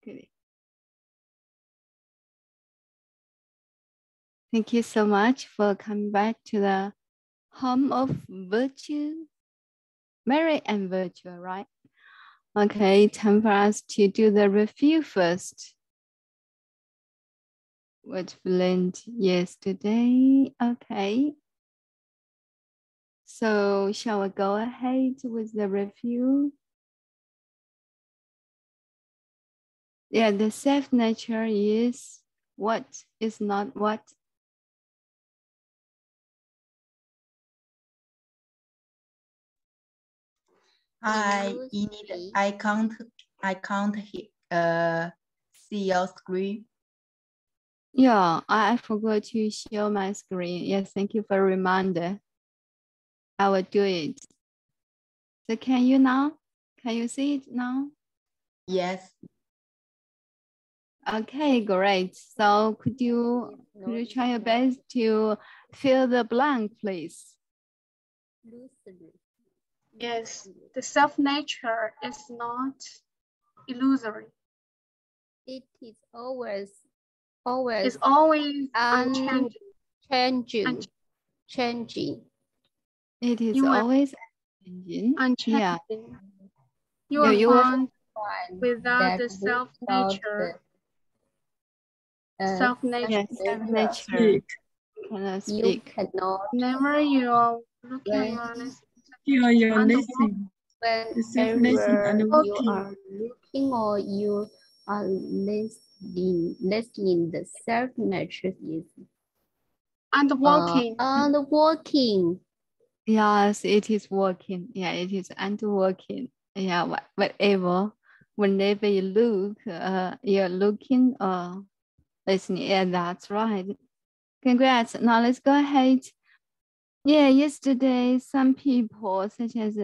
Good. Thank you so much for coming back to the home of virtue, merit and virtue, right? Okay, time for us to do the review first. What we learned yesterday. Okay. So shall we go ahead with the review? Yeah, the self nature is what is not what. I can't see your screen. Yeah, I forgot to share my screen. Yes, thank you for a reminder. I will do it. So can you now? Can you see it now? Yes. Okay, great. So could you try your best to fill the blank, please? Yes, the self-nature is not illusory. It is always It's always unchanging. Changing. It is always changing. Unchanging. Yeah. You are one without the self-nature. Self-nature. Yes, self-nature. Cannot speak. You cannot. Whenever you're looking you're listening. Whenever you are looking or you are listening, the self-nature is and walking. And walking. Yes, it is working. Yeah, it is and working. Yeah, whatever. Whenever you look, you're looking or listening. Yeah, that's right. Congrats. Now let's go ahead. Yeah, yesterday some people such as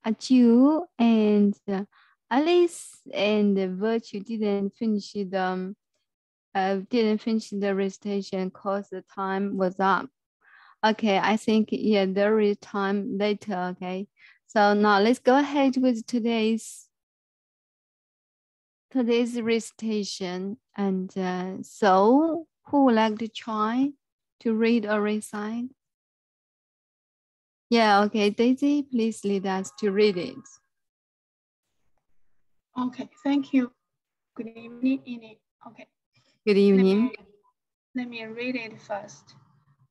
Aju and Alice and Virtue didn't finish the recitation because the time was up. Okay, I think there is time later. Okay, so now let's go ahead with today's recitation. And so who would like to try to read or recite? Yeah, okay, Daisy, please lead us to read it. Okay, thank you. Good evening, Enid. Okay. Good evening. Let me read it first.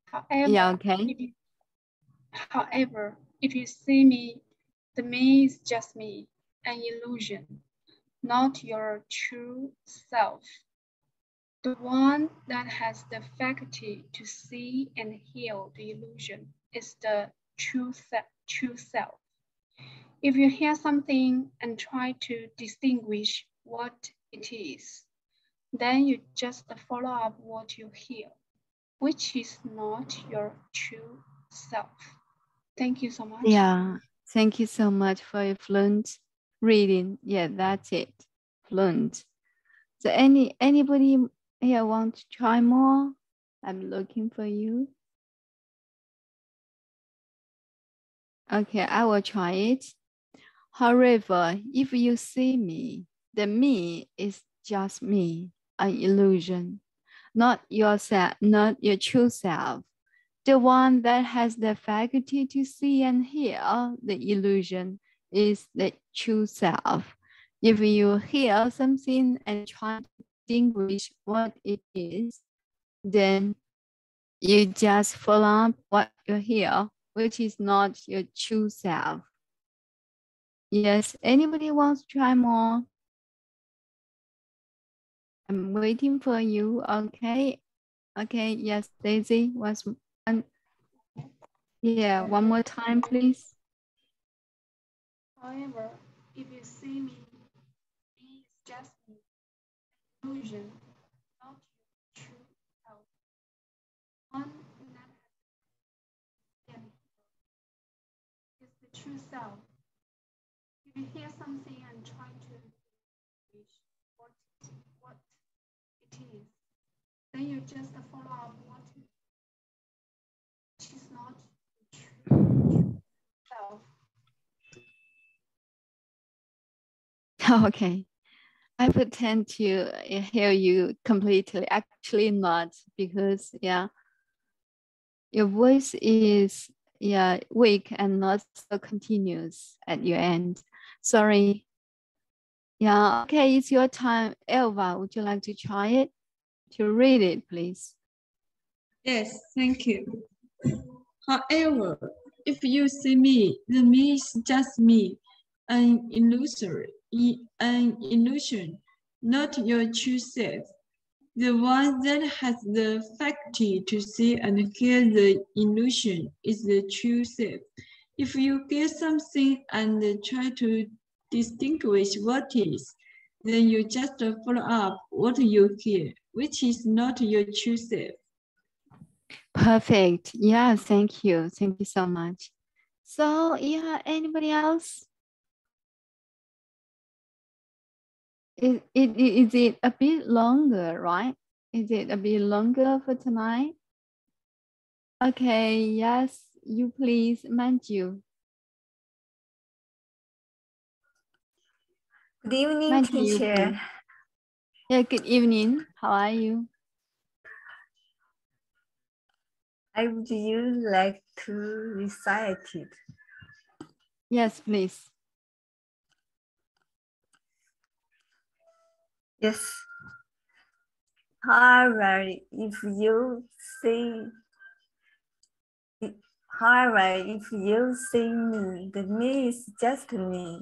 However, yeah, okay. However, if you see me, the me is just me, an illusion, not your true self. The one that has the faculty to see and heal the illusion is the true self. If you hear something and try to distinguish what it is, then you just follow up what you hear, which is not your true self. Thank you so much. Yeah, thank you so much for your fluent reading. Yeah, that's it. Fluent. So anybody here want to try more? I'm looking for you. Okay, I will try it. However, if you see me, the me is just me, an illusion, not yourself, not your true self. The one that has the faculty to see and hear the illusion is the true self. If you hear something and try to distinguish what it is, then you just follow up what you hear, which is not your true self. Yes, anybody wants to try more? I'm waiting for you. Okay. Okay, yes, Daisy was one. Yeah, one more time, please. However, if you see me, me is just me, illusion, not your true self. One that is the true self. If you hear something and try to distinguish what it is, then you just follow up what which is not the true self. Okay. I pretend to hear you completely. Actually not, because yeah, your voice is weak and not so continuous at your end. Sorry. Yeah, okay, it's your time. Elva, would you like to try it? To read it, please. Yes, thank you. However, if you see me, the me is just me, an illusion, not your true self. The one that has the faculty to see and hear the illusion is the true self. If you get something and try to distinguish what is, then you just follow up what you hear, which is not your true self. Perfect. Yeah, thank you. Thank you so much. So yeah, anybody else? Is it a bit longer, right? Is it a bit longer for tonight? Okay, yes, you please, Manju. Good evening, Manju, teacher. Yeah, good evening. How are you? I would you like to recite it? Yes, please. Yes. However, if you see me, the me is just me,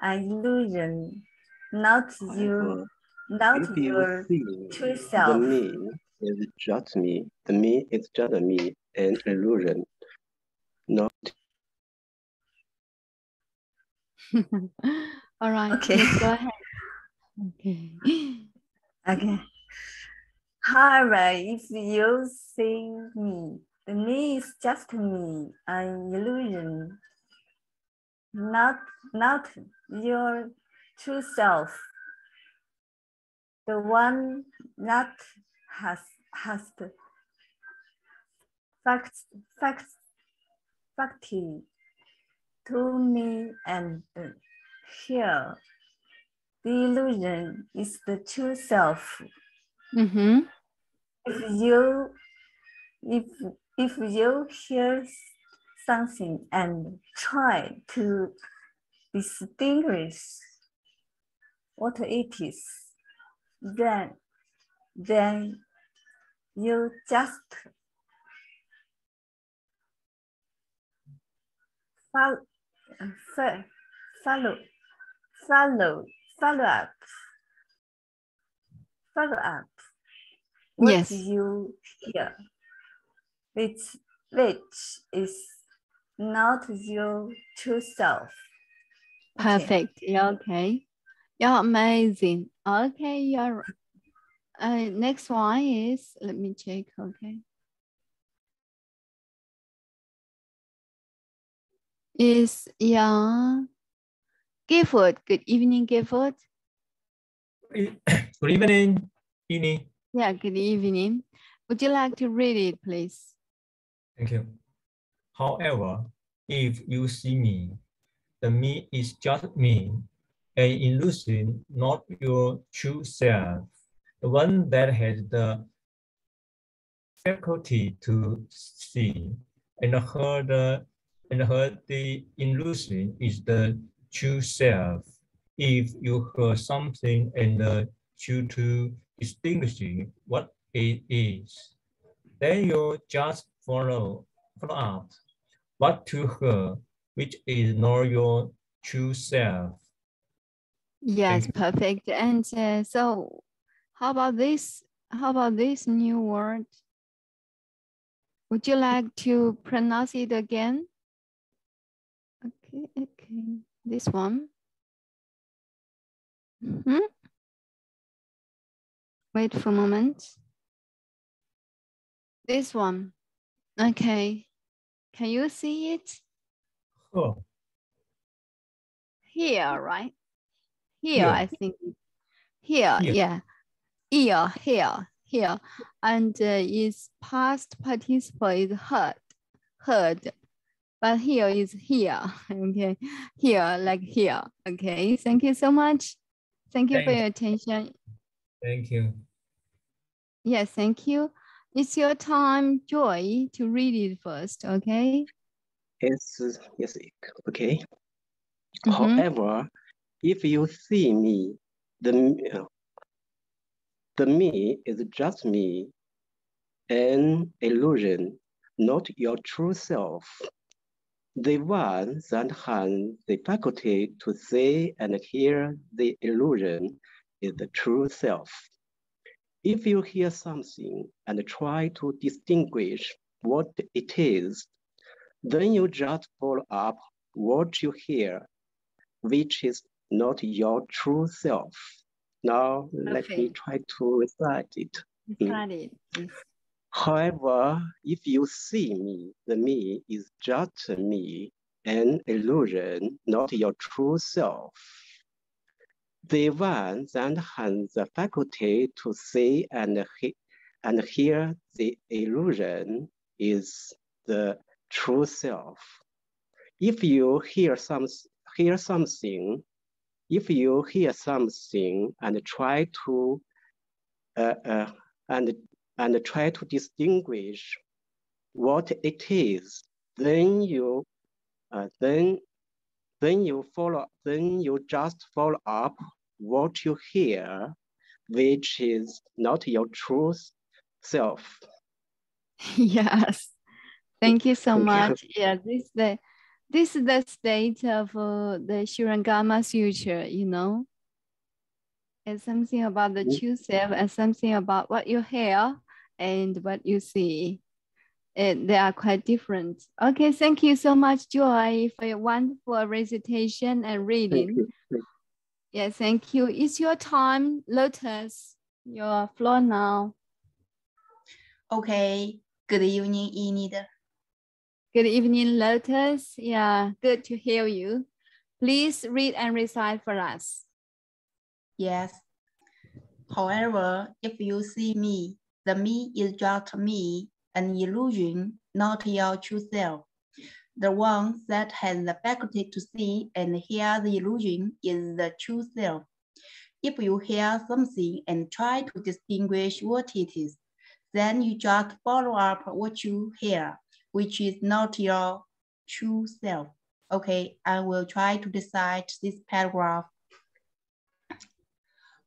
an illusion, not you, not if you your see true the self. me is just me. The me is just me, an illusion. Not All right. Okay. Yes, go ahead. Okay. Okay. However, if you see me, the me is just me, an illusion, not your true self. The one that has the faculty to me and here. The illusion is the true self. Mm-hmm. If you hear something and try to distinguish what it is, then you just follow up what Yes. you hear, which is not your true self. Perfect. Okay. Yeah, okay. You're amazing. Okay, you're next one is, let me check, okay. Is Gifford. Good evening, Gifford. Good evening, Ini. Yeah, good evening. Would you like to read it, please? Thank you. However, if you see me, the me is just me, an illusion, not your true self, the one that has the faculty to see and heard the illusion is the true self. If you heard something and choose to distinguish what it is, then you just follow up what to her, which is not your true self. Yes, perfect. And so how about this? How about this new word? Would you like to pronounce it again? Okay. This one. Mm-hmm. Wait for a moment. This one. Okay. Can you see it? Oh. Here, right? Here, I think. Here, yeah. Here. And is past participle is heard. but here is here. Okay, here, like here. Okay, thank you so much. Thank you for your attention. Thank you. Yes, thank you. It's your time, Joy, to read it first, okay? Yes, okay. However, if you see me, the me is just me, an illusion, not your true self. The one that has the faculty to see and hear the illusion is the true self. If you hear something and try to distinguish what it is, then you just follow up what you hear, which is not your true self. Now, let me try to recite it. Recite it, please. However, if you see me, the me is just me, an illusion, not your true self. The one that has the faculty to see and hear the illusion is the true self. If you hear something, and try to try to distinguish what it is, then you just follow up what you hear, which is not your true self. Yes, thank you so much. Yeah, this is the state of the Shurangama Sutra, you know. It's something about the true self and something about what you hear and what you see. They are quite different. Okay, thank you so much, Joy, for your wonderful recitation and reading. Yes, thank you. It's your time, Lotus. Your floor now. Okay. Good evening, Enid. Good evening, Lotus. Yeah, good to hear you. Please read and recite for us. Yes. However, if you see me, the me is just me, an illusion, not your true self. The one that has the faculty to see and hear the illusion is the true self. If you hear something and try to distinguish what it is, then you just follow up what you hear, which is not your true self. Okay, I will try to recite this paragraph.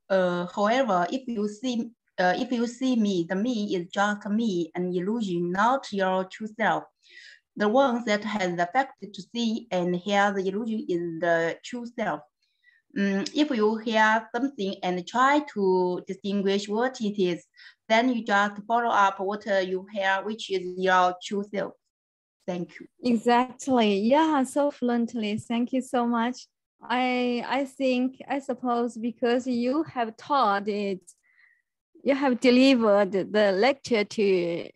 However, if you see me, the me is just me, an illusion, not your true self. The one that has the faculty to see and hear the illusion is the true self. If you hear something and try to distinguish what it is, then you just follow up what you hear, which is your true self. Thank you. Exactly. Yeah, so fluently. Thank you so much. I suppose because you have taught it, you have delivered the lecture to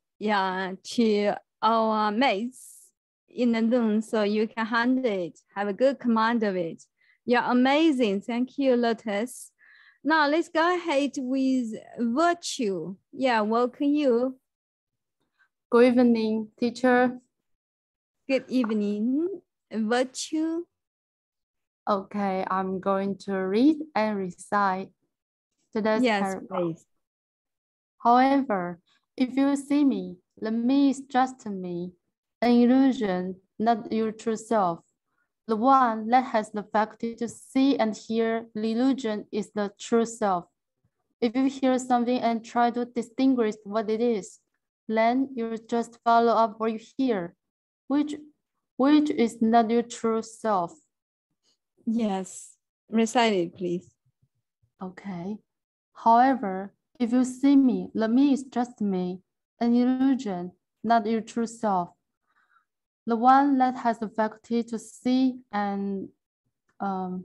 our mates in the room, so you can handle it, have a good command of it. You're amazing. Thank you, Lotus. Now let's go ahead with Virtue. Yeah, welcome you. Good evening, teacher. Good evening, Virtue. Okay, I'm going to read and recite today's paragraph. Please. However, if you see me, the me is just me, an illusion, not your true self. The one that has the faculty to see and hear the illusion is the true self. If you hear something and try to distinguish what it is, then you just follow up what you hear, which is not your true self. Yes, recite it, please. Okay. However, if you see me, the me is just me, an illusion, not your true self. The one that has the faculty to see and the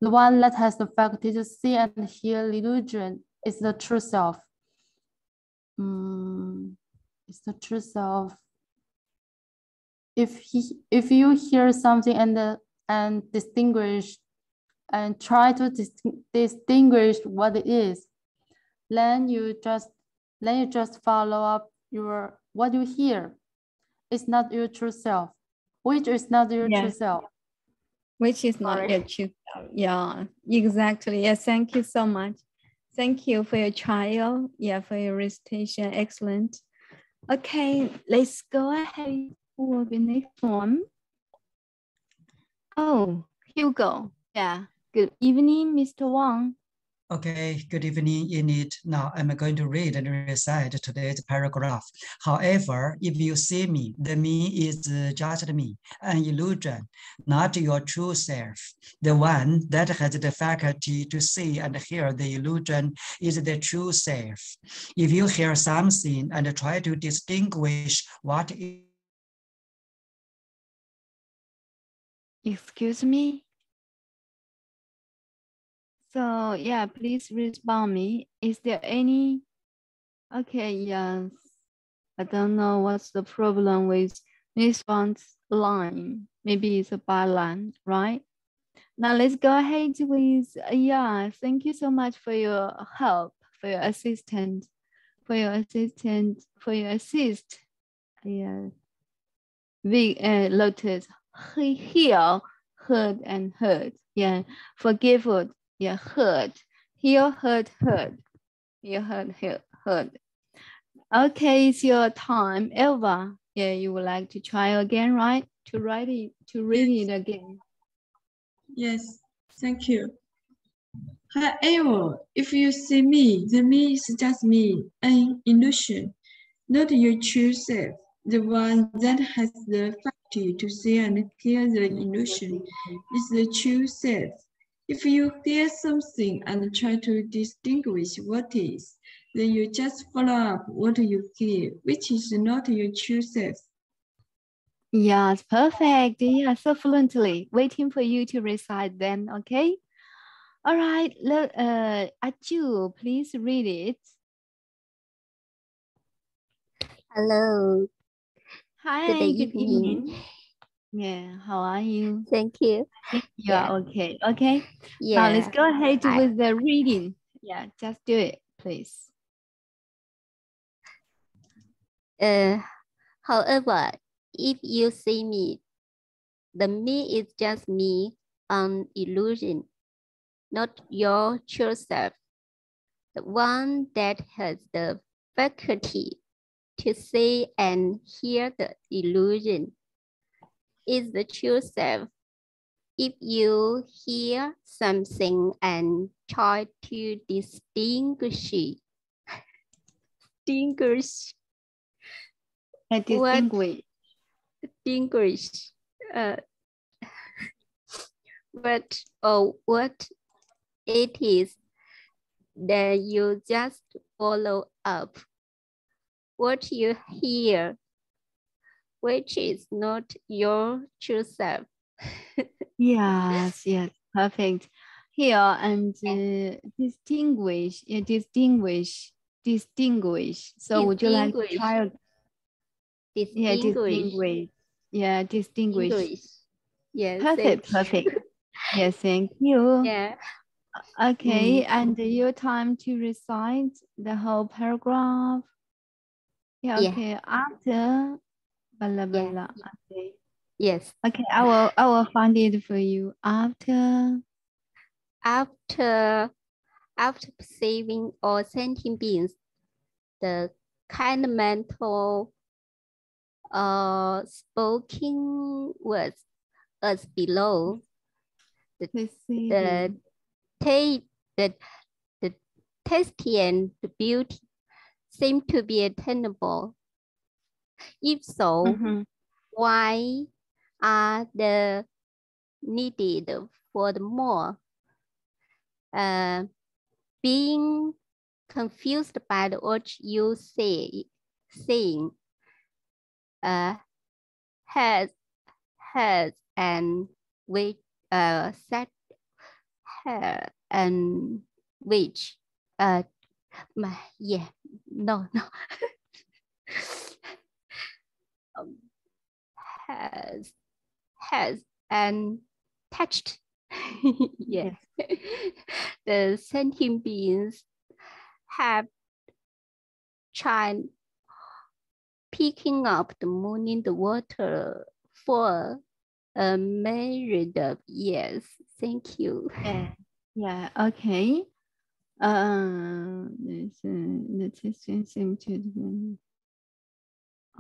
one that has the faculty to see and hear the illusion is the true self. It's the true self. If you hear something and distinguish and try to distinguish what it is, then you just follow up what you hear. It's not your true self. which is not your true self. Which is not your true self. Yeah, exactly. Yes, thank you so much. Thank you for your trial. Yeah, for your recitation. Excellent. Okay, let's go ahead for the next one. Oh, Hugo. Yeah. Good evening, Mr. Wang. Okay, good evening, Enid. Now I'm going to read and recite today's paragraph. However, if you see me, the me is just me, an illusion, not your true self. The one that has the faculty to see and hear the illusion is the true self. If you hear something and try to distinguish what is... Excuse me? So yeah, please respond me. Is there any? Okay, yes. I don't know what's the problem with response line. Maybe it's a bad line, right? Now let's go ahead with, yeah, thank you so much for your help, for your assist. Yeah. Lotus, heal, heard and heard. Yeah, forgive, yeah, heard. Heal, heard. Heal, heard. Okay, it's your time. Elva, yeah, you would like to try again, right? To read it again. Yes, thank you. However, if you see me, the me is just me, an illusion, not your true self, the one that has the faculty to see and hear the illusion is the true self. If you hear something and try to distinguish what is, then you just follow up what you hear, which is not your true self. Yes, perfect. Yeah, so fluently. Waiting for you to recite then, okay? All right, Aju, please read it. Hello. Hi, good evening. Yeah, how are you? Thank you. Yeah, okay, okay. Yeah. Now let's go ahead with the reading. Yeah, just do it, please. However, if you see me, the me is just me, an illusion, not your true self. The one that has the faculty to see and hear the illusion is the true self. If you hear something and try to distinguish what it is, then you just follow up what you hear, which is not your true self. Yes, perfect. Here and distinguish. So would you like to try? Distinguish. Yeah, distinguish. Yes, perfect. Yes, thank you. Yeah. Okay, and your time to recite the whole paragraph. Yeah, okay. After blah, blah. Okay. Yes. Okay, I will find it for you. After perceiving or sentient beings, the kind of mental spoken words as below. The tasty and the beauty seem to be attainable. If so, why are they needed for the more? Being confused by what you saying has and which set and which no has and touched. Yes. The sentient beings have tried picking up the moon in the water for married up. Yes, thank you. Yeah, okay.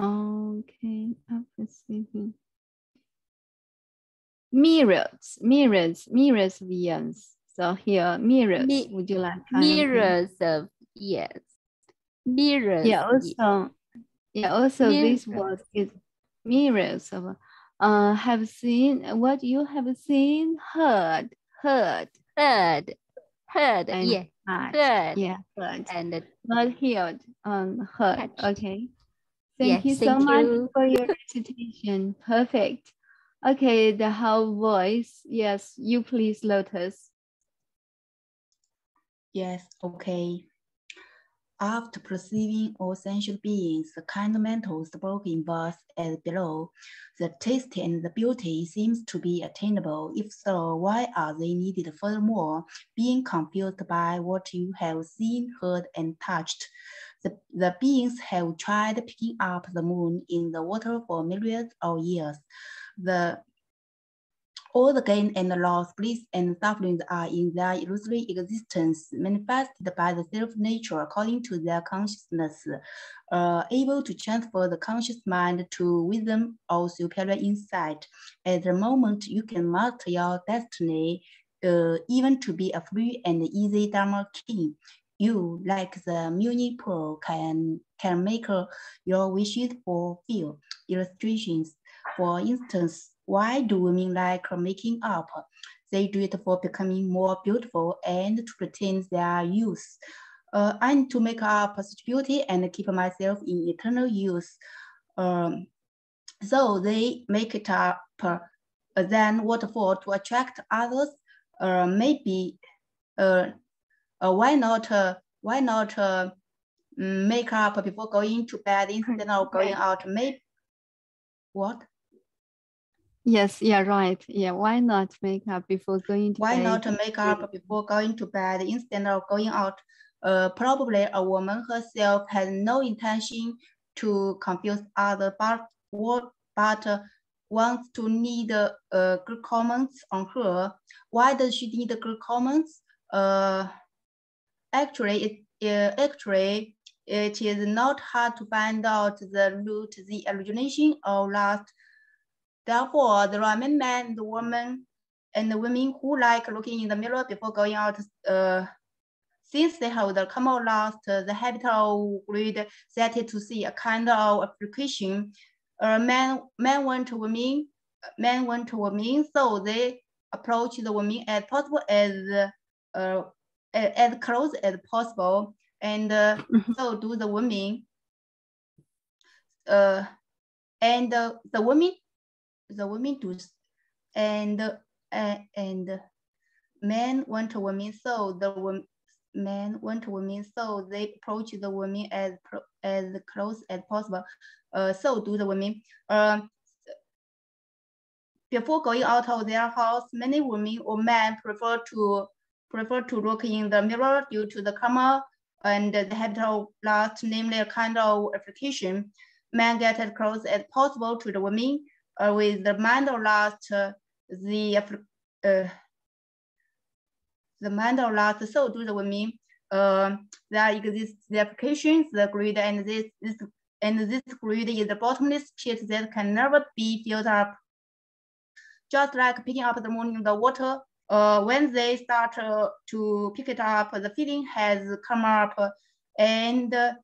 Okay, after sleeping. Mirrors, visions. So here, mirrors. Would you like mirrors of yes? Mirrors. Yeah, also, mirrors. This word is mirrors of. Have seen what you have seen, heard. And yeah, heard. yeah, heard. And not heard. Heard. Okay. Thank you so thank much you. for your recitation. Perfect. Okay, the whole voice. Yes, you please, Lotus. Yes, okay. After perceiving all sentient beings, the kind mental spoken verse as below, the taste and the beauty seems to be attainable. If so, why are they needed furthermore? Being confused by what you have seen, heard, and touched, the beings have tried picking up the moon in the water for millions of years. All the gain and the loss, bliss and sufferings are in their illusory existence, manifested by the self-nature according to their consciousness, able to transfer the conscious mind to wisdom or superior insight. At the moment you can master your destiny, even to be a free and easy Dharma king. You, like the Muni Pearl, can make your wishes fulfill. Illustrations. For instance, why do women like making up? They do it for becoming more beautiful and to retain their youth. I need to make up such beauty and keep myself in eternal youth. So they make it up. Then what for? To attract others? Maybe. Why not make up before going to bed instead of going out? Maybe. What? Yes, yeah, right. Yeah, why not make up before going to bed? Why not make up before going to bed instead of going out? Probably a woman herself has no intention to confuse others, but wants to need good comments on her. Why does she need good comments? Actually, it is not hard to find out the root, the origination of lust. Therefore, there are many men, the women, and the women who like looking in the mirror before going out. Since they have the common lust, the habit of greed, set to see a kind of application. Men want women, so they approach the women as possible as close as possible, and so do the women. And the women do, and men want women, so men want women, so they approach the women as close as possible. So do the women. Before going out of their house, many women or men prefer to look in the mirror due to the karma and the habit of lust, namely a kind of application. Men get as close as possible to the women with the mind of lust, the mind of lust, so do the women. There exists the applications, the greed, and this greed is the bottomless pit that can never be filled up. Just like picking up the moon in the water, when they start to pick it up, the feeling has come up, and the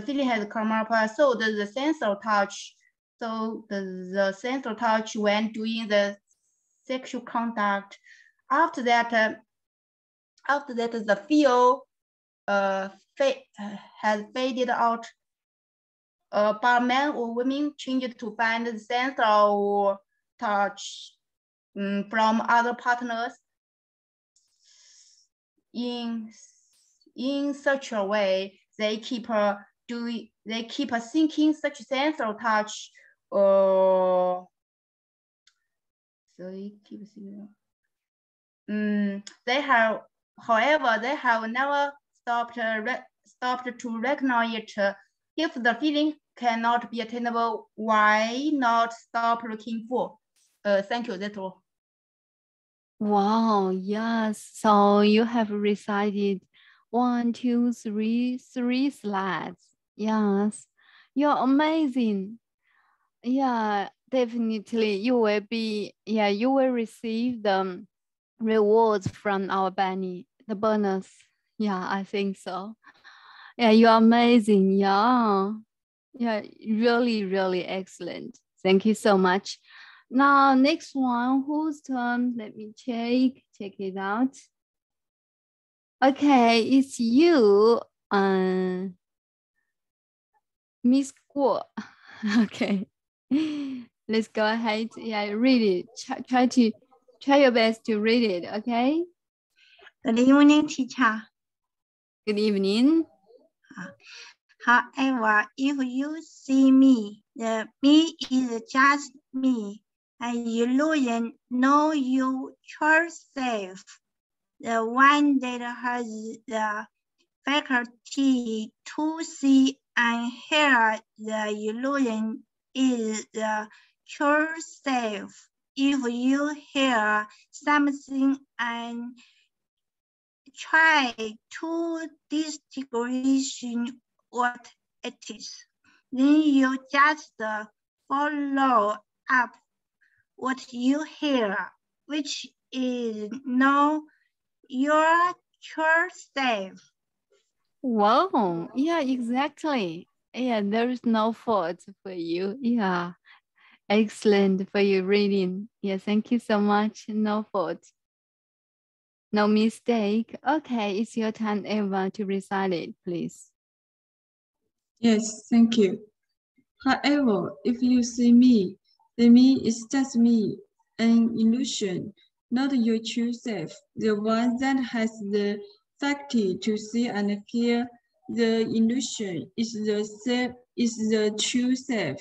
feeling has come up. So does the sense of touch. So the sense of touch when doing the sexual contact. After that, the feel has faded out. But men or women change to find the sense of touch from other partners in such a way they keep seeking such sense of touch. They have, however, never stopped to recognize it. If the feeling cannot be attainable, why not stop looking for? Thank you, that's all. Wow, yes. So you have recited 1, 2, 3, 3 slides. Yes, you're amazing. Yeah, definitely you will be, you will receive the rewards from our Benny, the bonus. Yeah, I think so. Yeah, you're amazing. Yeah, really, really excellent. Thank you so much. Now, next one, whose turn? Let me check it out. Okay, it's you, Miss Guo. Okay, let's go ahead. Yeah, read it. Try your best to read it. Okay. Good evening, teacher. Good evening. However, if you see me, the me is just me, an illusion, know you yourself. The one that has the faculty to see and hear the illusion is the true self. If you hear something and try to distinguish what it is, then you just follow up what you hear, which is not your true self. Wow, yeah, exactly. Yeah, there's no fault for you. Yeah, excellent for your reading. Yeah, thank you so much. No fault. No mistake. Okay, it's your turn, Eva, to recite it, please. Yes, thank you. However, if you see me, the me is just me, an illusion, not your true self, the one that has the faculty to see and hear. The illusion is the self, is the true self.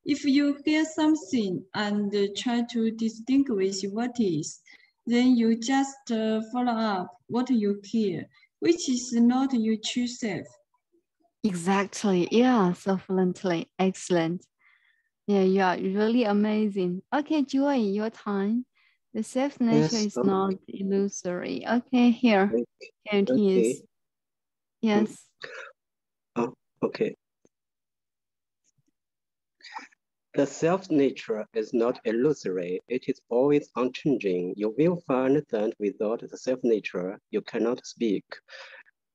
If you hear something and try to distinguish what is, then you just follow up what you hear, which is not your true self. Exactly. Yeah, so fluently. Excellent. Yeah, you are really amazing. Okay, Joy, your time. The self nature is not illusory. Okay, here it is. Yes. Oh, okay. The self-nature is not illusory, it is always unchanging. You will find that without the self-nature, you cannot speak.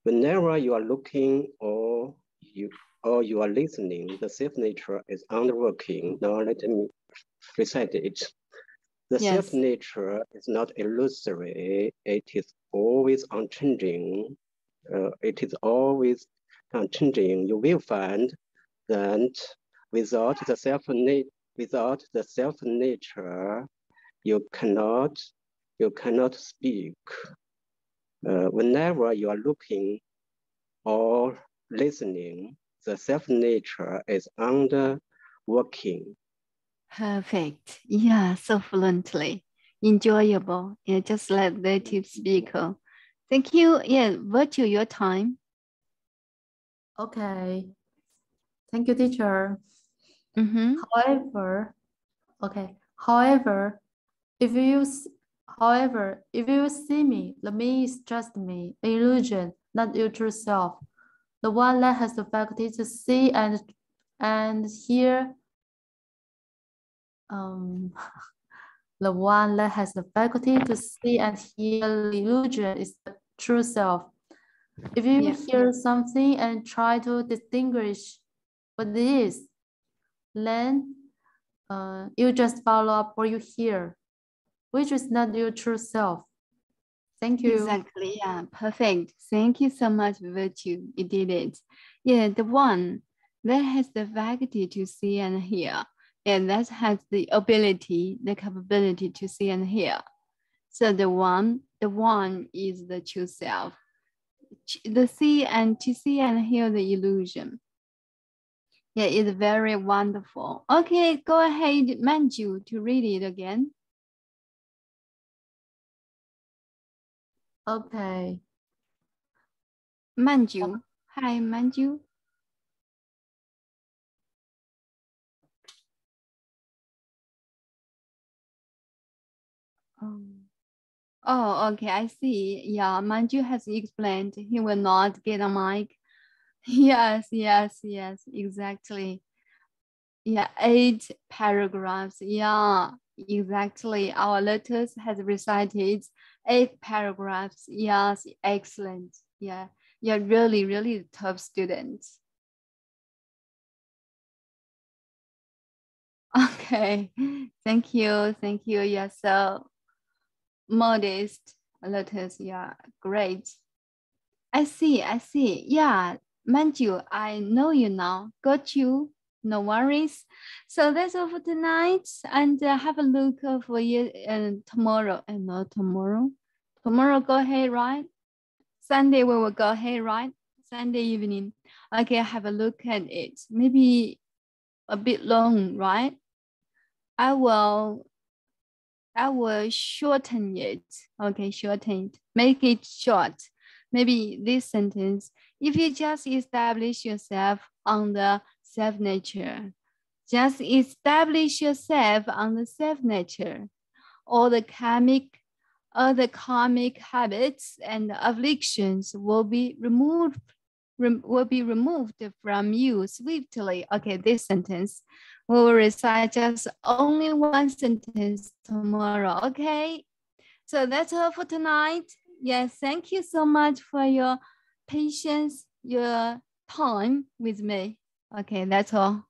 Whenever you are looking or you are listening, the self-nature is underworking. Now let me recite it. The self-nature is not illusory, it is always unchanging. It is always unchanging. You will find that without the self-nature, you cannot speak. Whenever you are looking or listening, the self-nature is underworking. Perfect. Yeah, so fluently. Enjoyable. Yeah, just like native speaker. Thank you. Yeah, Virtue, your time. Okay. Thank you, teacher. However, if you see me, the me is just me, an illusion, not your true self. The one that has the faculty to see and hear. The one that has the faculty to see and hear the illusion is the true self. If you hear something and try to distinguish what it is, then you just follow up what you hear, which is not your true self. Thank you. Exactly. Yeah, perfect. Thank you so much, Virtue. You did it. Yeah, the one that has the faculty to see and hear, and that has the ability, the capability to see and hear. So the one is the true self. To see and hear the illusion. Yeah, it's very wonderful. Okay, go ahead, Manju, to read it again. Okay. Manju. Hi, Manju. Oh, okay, I see. Yeah, Manju has explained he will not get a mic. Yes, exactly. Yeah, 8 paragraphs. Yeah, exactly. Our letters has recited 8 paragraphs. Yes, excellent. Yeah, you're really top students. Okay, thank you. You're so modest. Letters, yeah, great. I see. Yeah, Manju, I know you now. Got you. No worries. So that's all for tonight. And have a look for you tomorrow. And not tomorrow. Tomorrow go ahead, right? Sunday we will go ahead, right? Sunday evening. Okay, have a look at it. Maybe a bit long, right? I will shorten it. Okay, shorten it. Make it short. Maybe this sentence, if you just establish yourself on the self-nature, just establish yourself on the self-nature, all the karmic habits and afflictions will be removed from you swiftly. Okay, this sentence we will recite just only one sentence tomorrow. Okay, so that's all for tonight. Yes, thank you so much for your patience, your time with me. Okay, that's all.